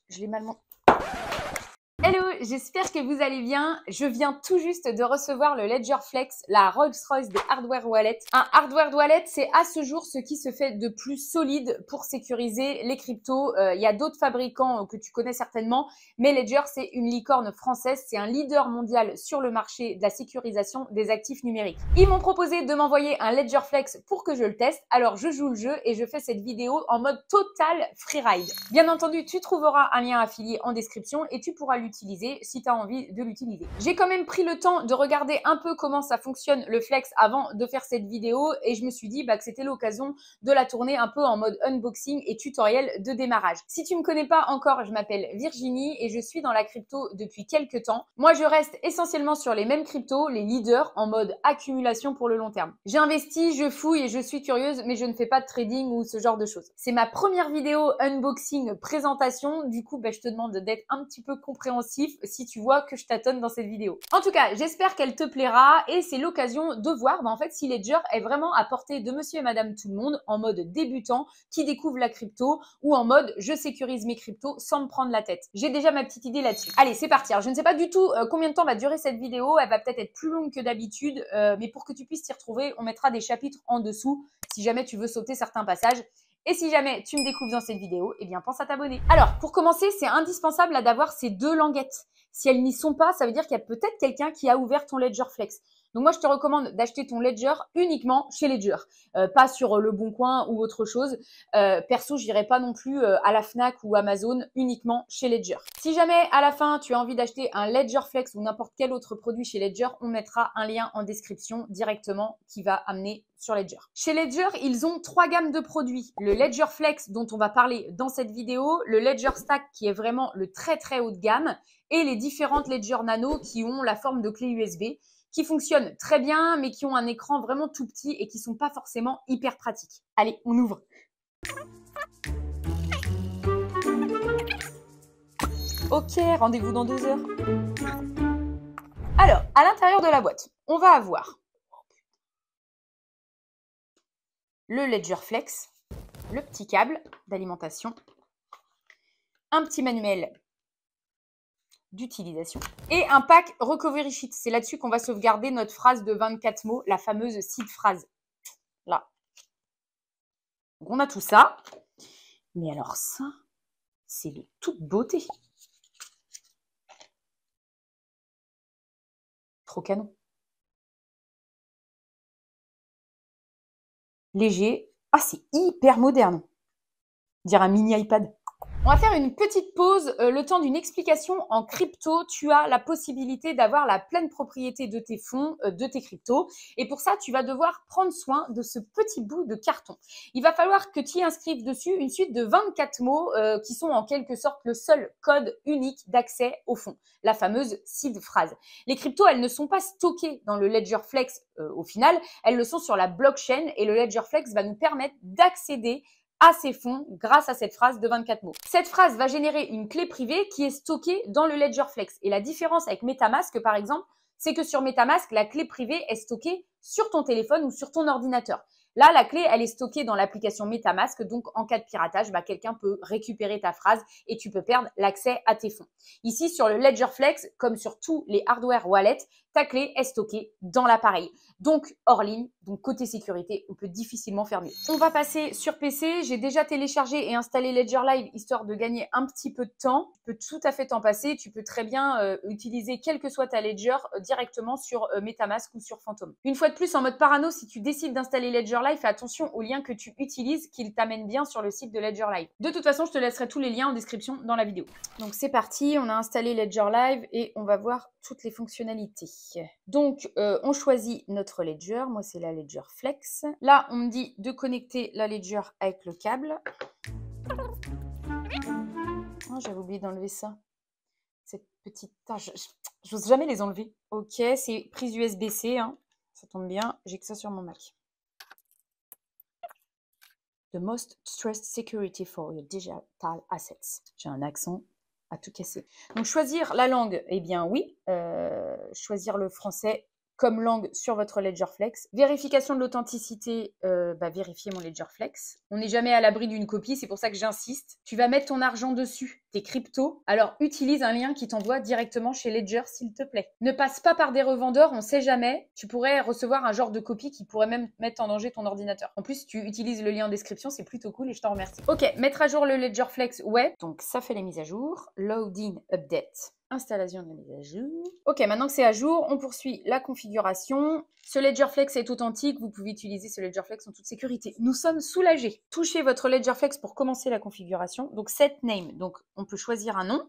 Je l'ai mal monté. Hello, j'espère que vous allez bien. Je viens tout juste de recevoir le Ledger Flex, la Rolls-Royce des hardware wallets. Un hardware wallet, c'est à ce jour ce qui se fait de plus solide pour sécuriser les cryptos. Il y a d'autres fabricants que tu connais certainement, mais Ledger, c'est une licorne française. C'est un leader mondial sur le marché de la sécurisation des actifs numériques. Ils m'ont proposé de m'envoyer un Ledger Flex pour que je le teste. Alors, je joue le jeu et je fais cette vidéo en mode total freeride. Bien entendu, tu trouveras un lien affilié en description et tu pourras l'utiliser si tu as envie de l'utiliser. J'ai quand même pris le temps de regarder un peu comment ça fonctionne le Flex avant de faire cette vidéo et je me suis dit que c'était l'occasion de la tourner un peu en mode unboxing et tutoriel de démarrage. Si tu me connais pas encore, je m'appelle Virginie et je suis dans la crypto depuis quelques temps. Moi, je reste essentiellement sur les mêmes cryptos, les leaders, en mode accumulation pour le long terme. J'ai investi, je fouille et je suis curieuse, mais je ne fais pas de trading ou ce genre de choses. C'est ma première vidéo unboxing présentation, du coup, je te demande d'être un petit peu compréhensif si tu vois que je tâtonne dans cette vidéo. En tout cas, j'espère qu'elle te plaira et c'est l'occasion de voir en fait si Ledger est vraiment à portée de monsieur et madame tout le monde en mode débutant qui découvre la crypto ou en mode je sécurise mes cryptos sans me prendre la tête. J'ai déjà ma petite idée là-dessus. Allez, c'est parti. Alors, je ne sais pas du tout combien de temps va durer cette vidéo. Elle va peut-être être plus longue que d'habitude, mais pour que tu puisses t'y retrouver, on mettra des chapitres en dessous si jamais tu veux sauter certains passages. Et si jamais tu me découvres dans cette vidéo, eh bien pense à t'abonner. Alors, pour commencer, c'est indispensable d'avoir ces deux languettes. Si elles n'y sont pas, ça veut dire qu'il y a peut-être quelqu'un qui a ouvert ton Ledger Flex. Donc moi, je te recommande d'acheter ton Ledger uniquement chez Ledger, pas sur Le Bon Coin ou autre chose. Perso, j'irai pas non plus à la Fnac ou Amazon, uniquement chez Ledger. Si jamais à la fin, tu as envie d'acheter un Ledger Flex ou n'importe quel autre produit chez Ledger, on mettra un lien en description directement qui va amener sur Ledger. Chez Ledger, ils ont 3 gammes de produits. Le Ledger Flex dont on va parler dans cette vidéo, le Ledger Stack qui est vraiment le très très haut de gamme et les différentes Ledger Nano qui ont la forme de clé USB qui fonctionnent très bien mais qui ont un écran vraiment tout petit et qui sont pas forcément hyper pratiques. Allez, on ouvre. Ok, rendez-vous dans 2 heures. Alors, à l'intérieur de la boîte, on va avoir le Ledger Flex, le petit câble d'alimentation, un petit manuel d'utilisation et un pack Recovery Sheet. C'est là-dessus qu'on va sauvegarder notre phrase de 24 mots, la fameuse seed phrase. Là. Donc on a tout ça. Mais alors ça, c'est de toute beauté. Trop canon. Léger. Ah, c'est hyper moderne. Dire un mini iPad. On va faire une petite pause, le temps d'une explication. En crypto, tu as la possibilité d'avoir la pleine propriété de tes fonds, de tes cryptos. Et pour ça, tu vas devoir prendre soin de ce petit bout de carton. Il va falloir que tu y inscrives dessus une suite de 24 mots qui sont en quelque sorte le seul code unique d'accès au fonds, la fameuse seed phrase. Les cryptos, elles ne sont pas stockées dans le Ledger Flex au final, elles le sont sur la blockchain et le Ledger Flex va nous permettre d'accéder à ces fonds grâce à cette phrase de 24 mots. Cette phrase va générer une clé privée qui est stockée dans le Ledger Flex. Et la différence avec MetaMask, par exemple, c'est que sur MetaMask, la clé privée est stockée sur ton téléphone ou sur ton ordinateur. Là, la clé, elle est stockée dans l'application MetaMask. Donc, en cas de piratage, quelqu'un peut récupérer ta phrase et tu peux perdre l'accès à tes fonds. Ici, sur le Ledger Flex, comme sur tous les hardware wallets, ta clé est stockée dans l'appareil. Donc, hors ligne, donc côté sécurité, on peut difficilement faire mieux. On va passer sur PC. J'ai déjà téléchargé et installé Ledger Live, histoire de gagner un petit peu de temps. Tu peux tout à fait t'en passer. Tu peux très bien utiliser, quelle que soit ta Ledger, directement sur MetaMask ou sur Phantom. Une fois de plus, en mode parano, si tu décides d'installer Ledger Live, fais attention aux liens que tu utilises, qu'ils t'amènent bien sur le site de Ledger Live. De toute façon, je te laisserai tous les liens en description dans la vidéo. Donc, c'est parti. On a installé Ledger Live et on va voir toutes les fonctionnalités. Donc, on choisit notre Ledger. Moi, c'est la Ledger Flex. Là, on me dit de connecter la Ledger avec le câble. Oh, j'avais oublié d'enlever ça. Cette petite tâche. J'ose jamais les enlever. Ok, c'est prise USB-C. Hein. Ça tombe bien. J'ai que ça sur mon Mac. The most stressed security for your digital assets. J'ai un accent à tout casser. Donc, choisir la langue, eh bien oui. Choisir le français comme langue sur votre Ledger Flex. Vérification de l'authenticité, vérifier mon Ledger Flex. On n'est jamais à l'abri d'une copie, c'est pour ça que j'insiste. Tu vas mettre ton argent dessus. tes cryptos, alors utilise un lien qui t'envoie directement chez Ledger, s'il te plaît. Ne passe pas par des revendeurs, on sait jamais. Tu pourrais recevoir un genre de copie qui pourrait même mettre en danger ton ordinateur. En plus, tu utilises le lien en description, c'est plutôt cool et je t'en remercie. Ok, mettre à jour le Ledger Flex web. Donc ça fait les mises à jour. Loading update. Installation de la mise à jour. Ok, maintenant que c'est à jour, on poursuit la configuration. Ce Ledger Flex est authentique. Vous pouvez utiliser ce Ledger Flex en toute sécurité. Nous sommes soulagés. Touchez votre Ledger Flex pour commencer la configuration. Donc set name. Donc on peut choisir un nom.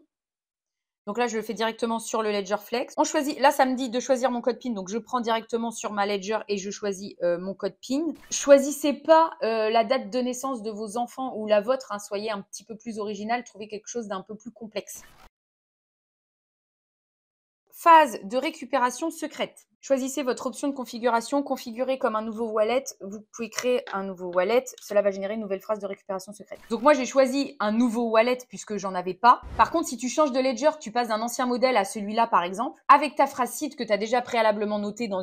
Donc là, je le fais directement sur le Ledger Flex. On choisit, là, ça me dit de choisir mon code PIN. Donc je prends directement sur ma Ledger et je choisis mon code PIN. Choisissez pas la date de naissance de vos enfants ou la vôtre. Hein, soyez un petit peu plus original. Trouvez quelque chose d'un peu plus complexe. Phase de récupération secrète. Choisissez votre option de configuration, configurer comme un nouveau wallet. Vous pouvez créer un nouveau wallet. Cela va générer une nouvelle phrase de récupération secrète. Donc moi, j'ai choisi un nouveau wallet puisque j'en avais pas. Par contre, si tu changes de ledger, tu passes d'un ancien modèle à celui-là, par exemple, avec ta phrase seed que tu as déjà préalablement notée dans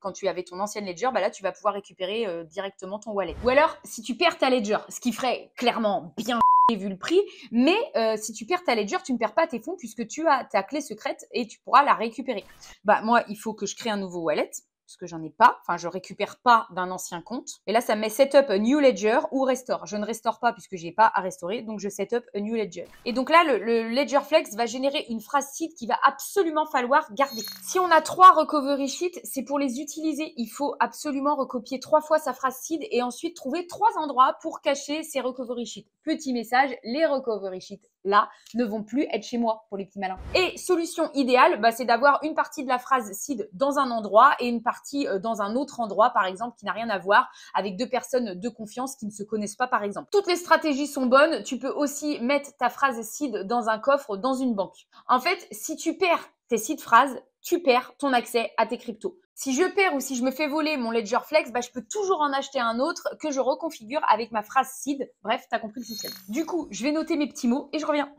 quand tu avais ton ancienne ledger, bah là, tu vas pouvoir récupérer directement ton wallet. Ou alors, si tu perds ta ledger, ce qui ferait clairement bien vu le prix, mais si tu perds ta ledger, tu ne perds pas tes fonds puisque tu as ta clé secrète et tu pourras la récupérer. Bah moi, il faut que je crée un nouveau wallet parce que j'en ai pas, enfin je récupère pas d'un ancien compte. Et là, ça me met setup a new ledger ou restore. Je ne restaure pas puisque j'ai pas à restaurer, donc je setup a new ledger. Et donc là, le Ledger Flex va générer une phrase seed qu'il va absolument falloir garder. Si on a 3 recovery sheets, c'est pour les utiliser. Il faut absolument recopier 3 fois sa phrase seed et ensuite trouver 3 endroits pour cacher ses recovery sheets. Petit message, les recovery sheets là ne vont plus être chez moi pour les petits malins. Et solution idéale, bah, c'est d'avoir une partie de la phrase seed dans un endroit et une partie dans un autre endroit, par exemple, qui n'a rien à voir avec 2 personnes de confiance qui ne se connaissent pas, par exemple. Toutes les stratégies sont bonnes. Tu peux aussi mettre ta phrase seed dans un coffre, dans une banque. En fait, si tu perds tes seed phrases, tu perds ton accès à tes cryptos. Si je perds ou si je me fais voler mon Ledger Flex, bah, je peux toujours en acheter un autre que je reconfigure avec ma phrase seed. Bref, t'as compris le système. Du coup, je vais noter mes petits mots et je reviens.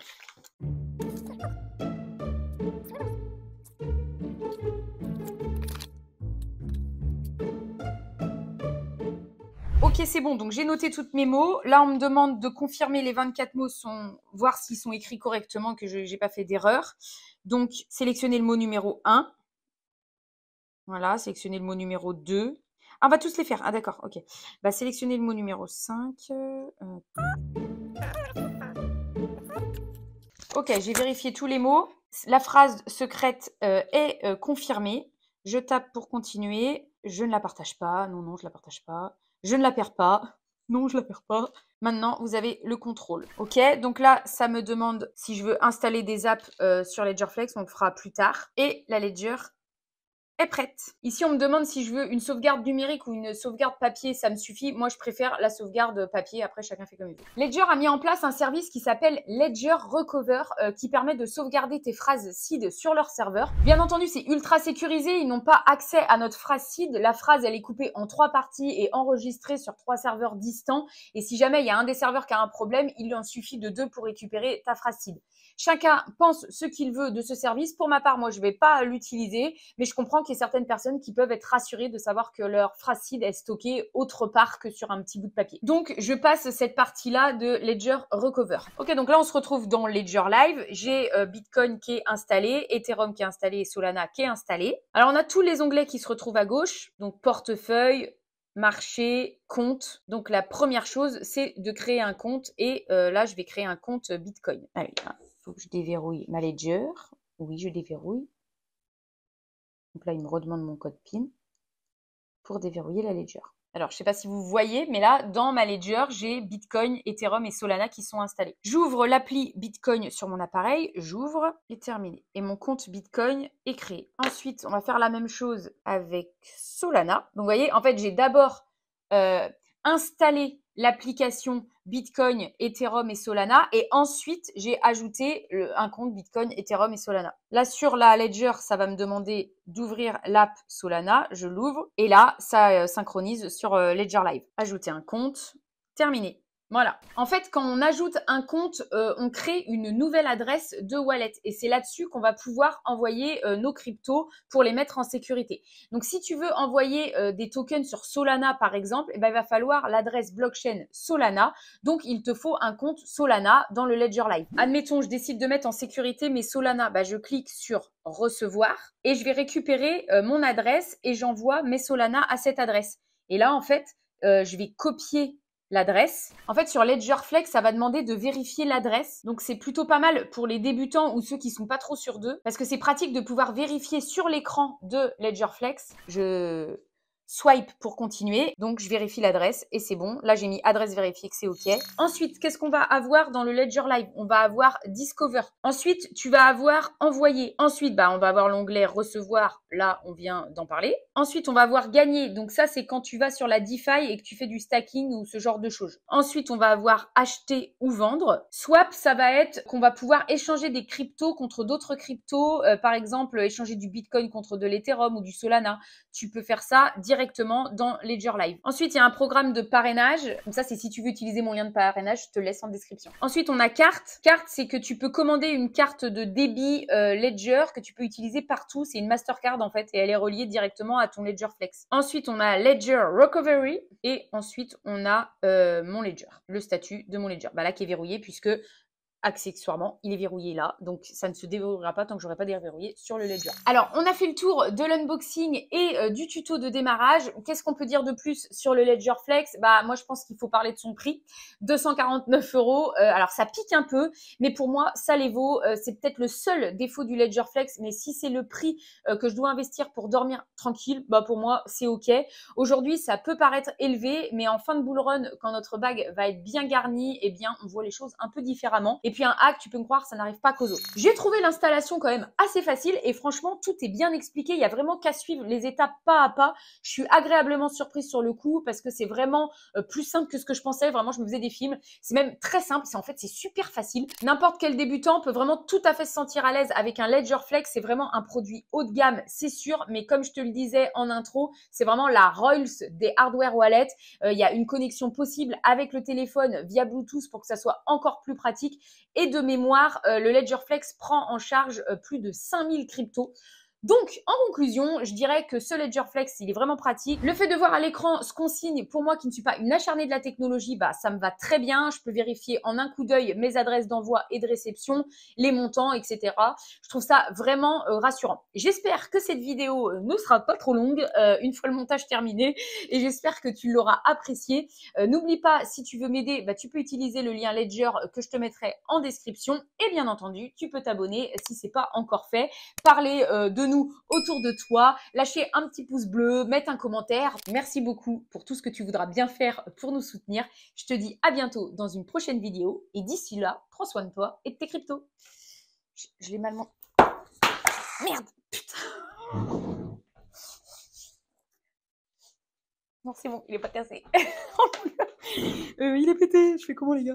Ok, c'est bon. Donc, j'ai noté tous mes mots. Là, on me demande de confirmer les 24 mots, voir s'ils sont écrits correctement, que je n'ai pas fait d'erreur. Donc, sélectionnez le mot numéro 1. Voilà, sélectionnez le mot numéro 2. Ah, on va tous les faire. Ah, d'accord, ok. Bah, sélectionnez le mot numéro 5. Ok, j'ai vérifié tous les mots. La phrase secrète est confirmée. Je tape pour continuer. Je ne la partage pas. Non, non, je ne la partage pas. Je ne la perds pas. Non, je ne la perds pas. Maintenant, vous avez le contrôle. Ok, donc là, ça me demande si je veux installer des apps sur Ledger Flex. On le fera plus tard. Et la Ledger est prête. Ici, on me demande si je veux une sauvegarde numérique ou une sauvegarde papier. Ça me suffit. Moi, je préfère la sauvegarde papier. Après, chacun fait comme il veut. Ledger a mis en place un service qui s'appelle Ledger Recover qui permet de sauvegarder tes phrases seed sur leur serveur. Bien entendu, c'est ultra sécurisé. Ils n'ont pas accès à notre phrase seed. La phrase, elle est coupée en 3 parties et enregistrée sur 3 serveurs distants. Et si jamais il y a un des serveurs qui a un problème, il en suffit de 2 pour récupérer ta phrase seed. Chacun pense ce qu'il veut de ce service. Pour ma part, moi, je ne vais pas l'utiliser, mais je comprends qu'il y a certaines personnes qui peuvent être rassurées de savoir que leur phrase seed est stockée autre part que sur un petit bout de papier. Donc, je passe cette partie-là de Ledger Recover. Ok, donc là, on se retrouve dans Ledger Live. J'ai Bitcoin qui est installé, Ethereum qui est installé et Solana qui est installé. Alors, on a tous les onglets qui se retrouvent à gauche. Donc, portefeuille, marché, compte. Donc, la première chose, c'est de créer un compte. Et là, je vais créer un compte Bitcoin. Allez, il faut que je déverrouille ma Ledger. Oui, je déverrouille. Donc là, il me redemande mon code PIN pour déverrouiller la Ledger. Alors, je ne sais pas si vous voyez, mais là, dans ma Ledger, j'ai Bitcoin, Ethereum et Solana qui sont installés. J'ouvre l'appli Bitcoin sur mon appareil, j'ouvre et terminé. Et mon compte Bitcoin est créé. Ensuite, on va faire la même chose avec Solana. Donc, vous voyez, en fait, j'ai d'abord installé l'application Bitcoin, Ethereum et Solana et ensuite j'ai ajouté un compte Bitcoin, Ethereum et Solana. Là sur la Ledger, ça va me demander d'ouvrir l'app Solana, je l'ouvre et là ça synchronise sur Ledger Live. Ajouter un compte, terminé. Voilà. En fait, quand on ajoute un compte, on crée une nouvelle adresse de wallet et c'est là-dessus qu'on va pouvoir envoyer nos cryptos pour les mettre en sécurité. Donc, si tu veux envoyer des tokens sur Solana, par exemple, eh ben, il va falloir l'adresse blockchain Solana. Donc, il te faut un compte Solana dans le Ledger Live. Admettons, je décide de mettre en sécurité mes Solana. Bah, je clique sur recevoir et je vais récupérer mon adresse et j'envoie mes Solana à cette adresse. Et là, en fait, je vais copier l'adresse. En fait, sur Ledger Flex, ça va demander de vérifier l'adresse. Donc, c'est plutôt pas mal pour les débutants ou ceux qui sont pas trop sûrs d'eux parce que c'est pratique de pouvoir vérifier sur l'écran de Ledger Flex. Je swipe pour continuer. Donc, je vérifie l'adresse et c'est bon. Là, j'ai mis adresse vérifiée que c'est OK. Ensuite, qu'est-ce qu'on va avoir dans le Ledger Live? On va avoir Discover. Ensuite, tu vas avoir envoyer. Ensuite, on va avoir l'onglet recevoir. Là, on vient d'en parler. Ensuite, on va avoir gagner. Donc, ça, c'est quand tu vas sur la DeFi et que tu fais du stacking ou ce genre de choses. Ensuite, on va avoir acheter ou vendre. Swap, ça va être qu'on va pouvoir échanger des cryptos contre d'autres cryptos. Par exemple, échanger du Bitcoin contre de l'Ethereum ou du Solana. Tu peux faire ça directement dans Ledger Live. Ensuite, il y a un programme de parrainage. Donc ça, c'est si tu veux utiliser mon lien de parrainage, je te laisse en description. Ensuite, on a carte. Carte, c'est que tu peux commander une carte de débit Ledger que tu peux utiliser partout. C'est une Mastercard en fait et elle est reliée directement à ton Ledger Flex. Ensuite, on a Ledger Recovery et ensuite, on a mon Ledger, le statut de mon Ledger. Là, qui est verrouillé puisque accessoirement, il est verrouillé là, donc ça ne se déverrouillera pas tant que j'aurai pas déverrouillé sur le Ledger. Alors, on a fait le tour de l'unboxing et du tuto de démarrage. Qu'est-ce qu'on peut dire de plus sur le Ledger Flex? Moi, je pense qu'il faut parler de son prix. 249 €. Alors, ça pique un peu, mais pour moi, ça les vaut. C'est peut-être le seul défaut du Ledger Flex, mais si c'est le prix que je dois investir pour dormir tranquille, pour moi, c'est OK. Aujourd'hui, ça peut paraître élevé, mais en fin de bull run, quand notre bague va être bien garnie, eh bien, on voit les choses un peu différemment. Et puis un hack, tu peux me croire, ça n'arrive pas qu'aux autres. J'ai trouvé l'installation quand même assez facile et franchement, tout est bien expliqué. Il y a vraiment qu'à suivre les étapes pas à pas. Je suis agréablement surprise sur le coup parce que c'est vraiment plus simple que ce que je pensais. Vraiment, je me faisais des films. C'est même très simple. C'est super facile. N'importe quel débutant peut vraiment tout à fait se sentir à l'aise avec un Ledger Flex. C'est vraiment un produit haut de gamme, c'est sûr. Mais comme je te le disais en intro, c'est vraiment la Rolls des hardware wallets. Il y a une connexion possible avec le téléphone via Bluetooth pour que ça soit encore plus pratique. Et de mémoire, le Ledger Flex prend en charge plus de 5000 cryptos. Donc, en conclusion, je dirais que ce Ledger Flex, il est vraiment pratique. Le fait de voir à l'écran ce qu'on signe, pour moi qui ne suis pas une acharnée de la technologie, ça me va très bien. Je peux vérifier en un coup d'œil mes adresses d'envoi et de réception, les montants, etc. Je trouve ça vraiment rassurant. J'espère que cette vidéo ne sera pas trop longue une fois le montage terminé et j'espère que tu l'auras apprécié. N'oublie pas, si tu veux m'aider, tu peux utiliser le lien Ledger que je te mettrai en description et bien entendu, tu peux t'abonner si ce n'est pas encore fait. Parler de nous autour de toi, lâcher un petit pouce bleu, mettre un commentaire. Merci beaucoup pour tout ce que tu voudras bien faire pour nous soutenir. Je te dis à bientôt dans une prochaine vidéo et d'ici là, prends soin de toi et de tes cryptos. Je l'ai mal... Merde, putain. Non, c'est bon, il est pas cassé. Il est pété. Je fais comment, les gars?